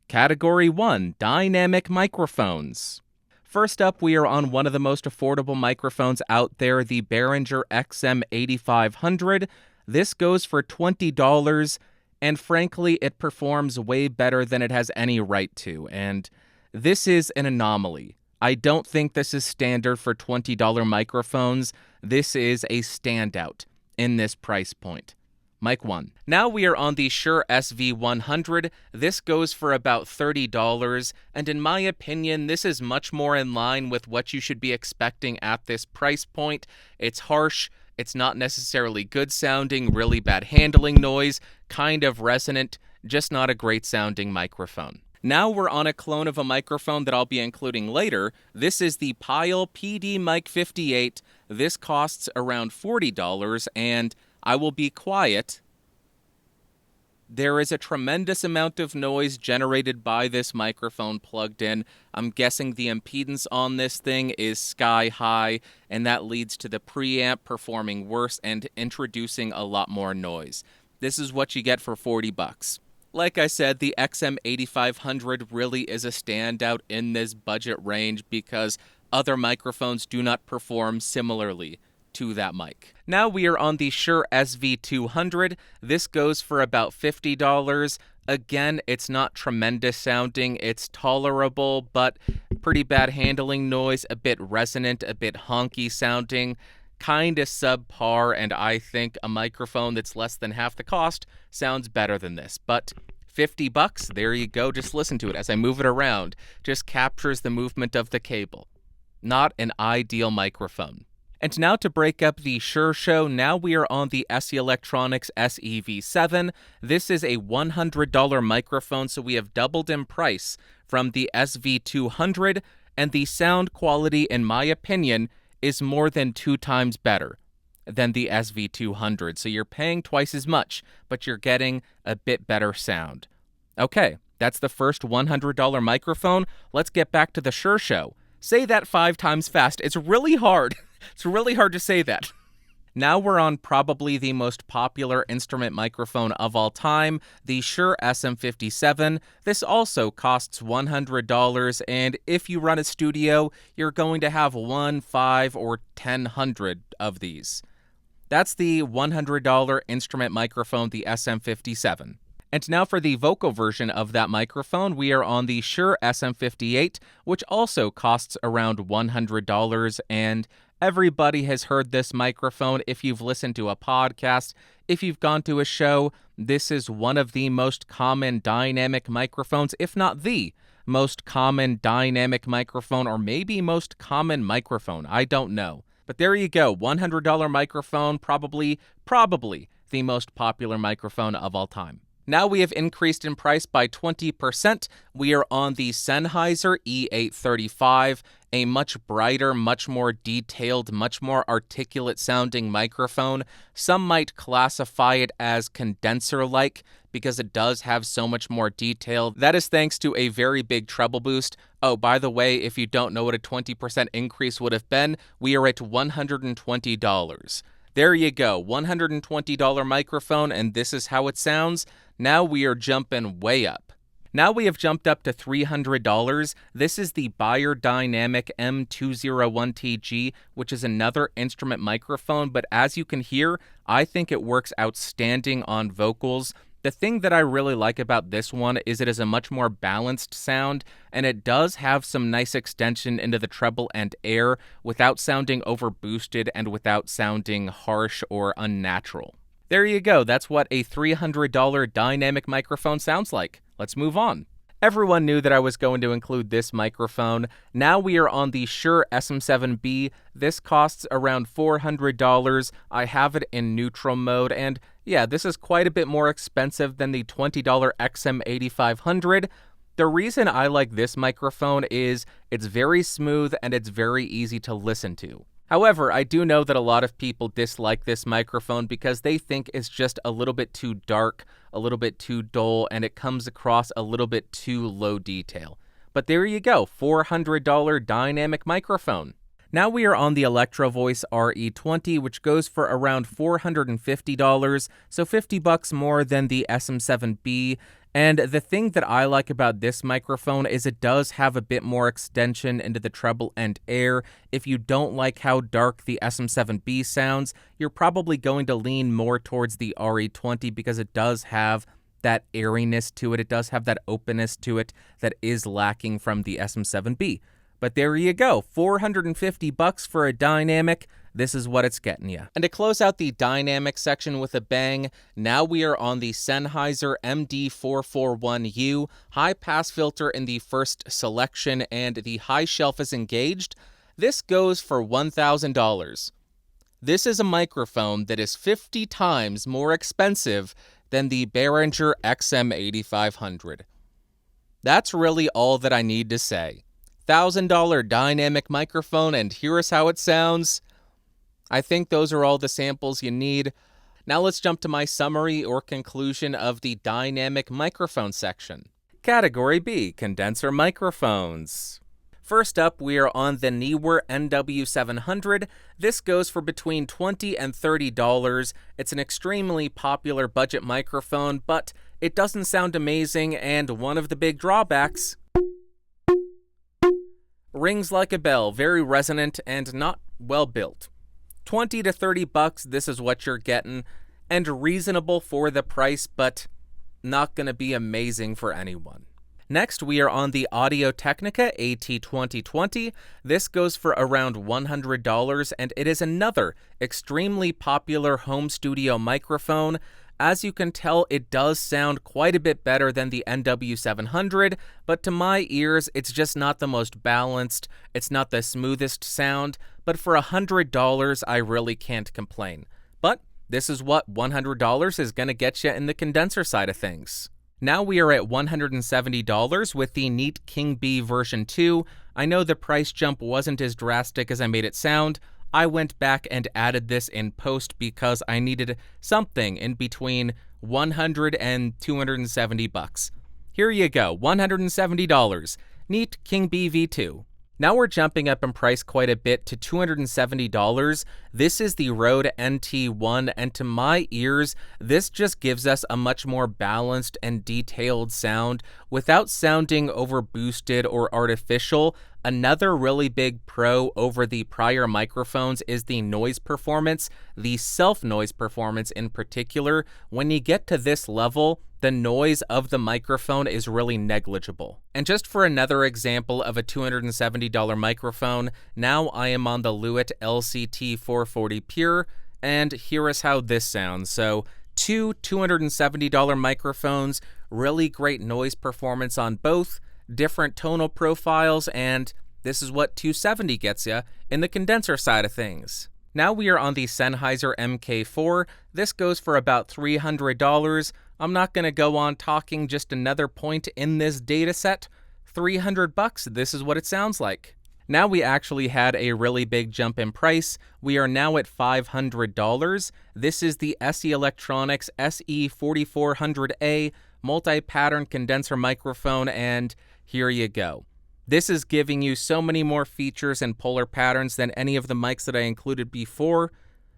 Category 1, Dynamic Microphones. First up, we are on one of the most affordable microphones out there, the Behringer XM8500. This goes for $20, and frankly, it performs way better than it has any right to, and this is an anomaly. I don't think this is standard for $20 microphones. This is a standout in this price point. Mic 1. Now we are on the Shure SV100. This goes for about $30, and in my opinion, this is much more in line with what you should be expecting at this price point. It's harsh, it's not necessarily good sounding, really bad handling noise, kind of resonant, just not a great sounding microphone. Now we're on a clone of a microphone that I'll be including later. This is the Pyle PD Mic 58. This costs around $40, and I will be quiet. There is a tremendous amount of noise generated by this microphone plugged in. I'm guessing the impedance on this thing is sky high, and that leads to the preamp performing worse and introducing a lot more noise. This is what you get for $40. Like I said, the XM8500 really is a standout in this budget range because other microphones do not perform similarly to that mic. Now we are on the Shure SV200. This goes for about $50. Again, it's not tremendous sounding. It's tolerable, but pretty bad handling noise, a bit resonant, a bit honky sounding, kind of subpar, and I think a microphone that's less than half the cost sounds better than this. But $50, there you go. Just listen to it as I move it around. Just captures the movement of the cable. Not an ideal microphone. And now to break up the Shure show, now we are on the SE Electronics SEV7. This is a $100 microphone, so we have doubled in price from the SV200, and the sound quality, in my opinion, is more than 2 times better than the SV200. So you're paying twice as much, but you're getting a bit better sound. Okay, that's the first $100 microphone. Let's get back to the Shure show. Say that 5 times fast. It's really hard. It's really hard to say that. Now we're on probably the most popular instrument microphone of all time, the Shure SM57. This also costs $100, and if you run a studio, you're going to have 1, 5, or 1,000 of these. That's the $100 instrument microphone, the SM57. And now for the vocal version of that microphone, we are on the Shure SM58, which also costs around $100, and everybody has heard this microphone. If you've listened to a podcast, if you've gone to a show, this is one of the most common dynamic microphones, if not the most common dynamic microphone, or maybe most common microphone. I don't know. But there you go, $100 microphone, probably the most popular microphone of all time. Now we have increased in price by 20%. We are on the Sennheiser E835, a much brighter, much more detailed, much more articulate sounding microphone. Some might classify it as condenser-like because it does have so much more detail. That is thanks to a very big treble boost. Oh, by the way, if you don't know what a 20% increase would have been, we are at $120. There you go, $120 microphone, and this is how it sounds. Now we are jumping way up. Now we have jumped up to $300. This is the Beyerdynamic M201TG, which is another instrument microphone, but as you can hear, I think it works outstanding on vocals. The thing that I really like about this one is it is a much more balanced sound, and it does have some nice extension into the treble and air without sounding overboosted and without sounding harsh or unnatural. There you go, that's what a $300 dynamic microphone sounds like. Let's move on. Everyone knew that I was going to include this microphone. Now we are on the Shure SM7B. This costs around $400. I have it in neutral mode, and yeah, this is quite a bit more expensive than the $20 XM8500. The reason I like this microphone is it's very smooth and it's very easy to listen to. However, I do know that a lot of people dislike this microphone because they think it's just a little bit too dark, a little bit too dull, and it comes across a little bit too low detail. But there you go, $400 dynamic microphone. Now we are on the Electro Voice RE20, which goes for around $450, so $50 more than the SM7B, And the thing that I like about this microphone is it does have a bit more extension into the treble and air. If you don't like how dark the SM7B sounds, you're probably going to lean more towards the RE20 because it does have that airiness to it. It does have that openness to it that is lacking from the SM7B. But there you go, $450 for a dynamic. This is what it's getting you. And to close out the dynamic section with a bang, now we are on the Sennheiser MD441U, high pass filter in the first selection, and the high shelf is engaged. This goes for $1,000. This is a microphone that is 50 times more expensive than the Behringer XM8500. That's really all that I need to say. $1,000 dynamic microphone, and here's how it sounds. I think those are all the samples you need. Now let's jump to my summary or conclusion of the dynamic microphone section. Category B, condenser microphones. First up, we are on the Neewer NW700. This goes for between $20 and $30. It's an extremely popular budget microphone, but it doesn't sound amazing, and one of the big drawbacks, rings like a bell, very resonant and not well built. $20 to $30, this is what you're getting, and reasonable for the price, but not going to be amazing for anyone. Next, we are on the Audio-Technica AT2020. This goes for around $100, and it is another extremely popular home studio microphone. As you can tell, it does sound quite a bit better than the NW700, but to my ears, it's just not the most balanced, it's not the smoothest sound, but for $100, I really can't complain. But this is what $100 is going to get you in the condenser side of things. Now we are at $170 with the Neat King Bee version 2. I know the price jump wasn't as drastic as I made it sound. I went back and added this in post because I needed something in between $100 and $270. Here you go, $170. Neat King Bee V2. Now we're jumping up in price quite a bit to $270. This is the Rode NT1, and to my ears, this just gives us a much more balanced and detailed sound without sounding overboosted or artificial. Another really big pro over the prior microphones is the noise performance, the self-noise performance in particular. When you get to this level, the noise of the microphone is really negligible. And just for another example of a $270 microphone, now I am on the Lewitt LCT 440 Pure, and here is how this sounds. So, two $270 microphones, really great noise performance on both, different tonal profiles, and this is what $270 gets you in the condenser side of things. Now we are on the Sennheiser MK4. This goes for about $300. I'm not going to go on talking, just another point in this data set. $300, this is what it sounds like. Now we actually had a really big jump in price. We are now at $500. This is the SE Electronics SE4400A multi-pattern condenser microphone, and here you go. This is giving you so many more features and polar patterns than any of the mics that I included before,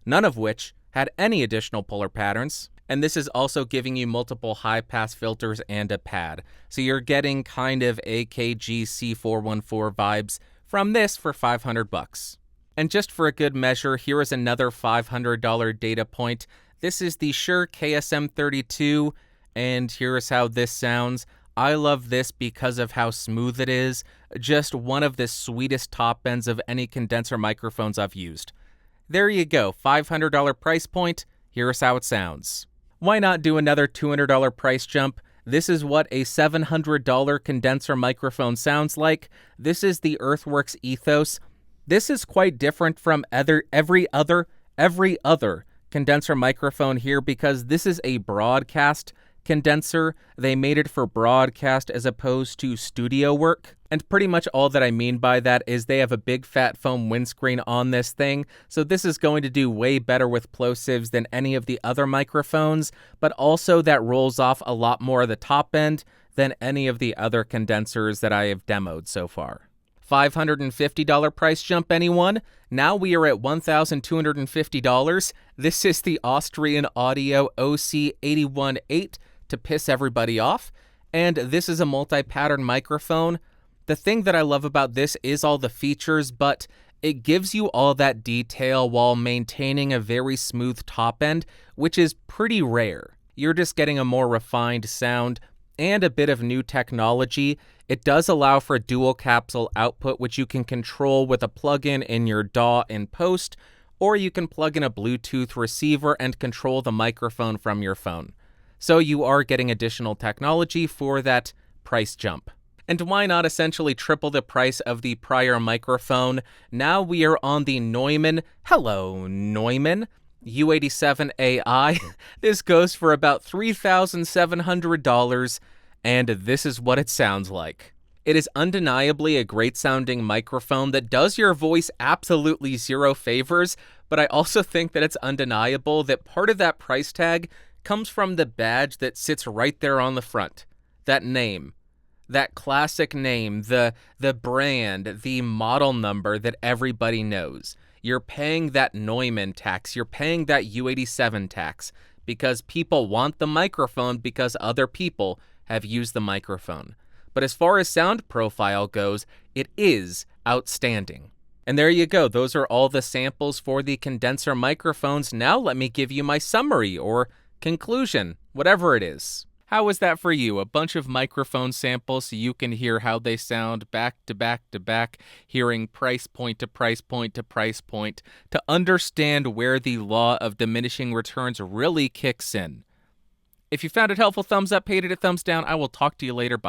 none of which had any additional polar patterns. And this is also giving you multiple high-pass filters and a pad. So you're getting kind of AKG C414 vibes from this for $500. And just for a good measure, here is another $500 data point. This is the Shure KSM32, and here is how this sounds. I love this because of how smooth it is. Just one of the sweetest top ends of any condenser microphones I've used. There you go, $500 price point. Here's how it sounds. Why not do another $200 price jump? This is what a $700 condenser microphone sounds like. This is the Earthworks Ethos. This is quite different from every other condenser microphone here because this is a broadcast condenser. They made it for broadcast as opposed to studio work. And pretty much all that I mean by that is they have a big fat foam windscreen on this thing, so this is going to do way better with plosives than any of the other microphones, but also that rolls off a lot more of the top end than any of the other condensers that I have demoed so far. $550 price jump, anyone? Now we are at $1,250. This is the Austrian Audio OC818 to piss everybody off. And this is a multi-pattern microphone. The thing that I love about this is all the features, but it gives you all that detail while maintaining a very smooth top end, which is pretty rare. You're just getting a more refined sound and a bit of new technology. It does allow for dual capsule output, which you can control with a plugin in your DAW in post, or you can plug in a Bluetooth receiver and control the microphone from your phone. So you are getting additional technology for that price jump. And why not essentially triple the price of the prior microphone? Now we are on the Neumann, hello Neumann, U87AI. This goes for about $3,700, and this is what it sounds like. It is undeniably a great sounding microphone that does your voice absolutely zero favors, but I also think that it's undeniable that part of that price tag comes from the badge that sits right there on the front. That name. That classic name, the brand, the model number that everybody knows. You're paying that Neumann tax, you're paying that U87 tax, because people want the microphone because other people have used the microphone. But as far as sound profile goes, it is outstanding. And there you go, those are all the samples for the condenser microphones. Now let me give you my summary or conclusion, whatever it is. How was that for you? A bunch of microphone samples so you can hear how they sound back to back to back, hearing price point to price point to price point, to understand where the law of diminishing returns really kicks in. If you found it helpful, thumbs up, hated it, thumbs down. I will talk to you later. Bye.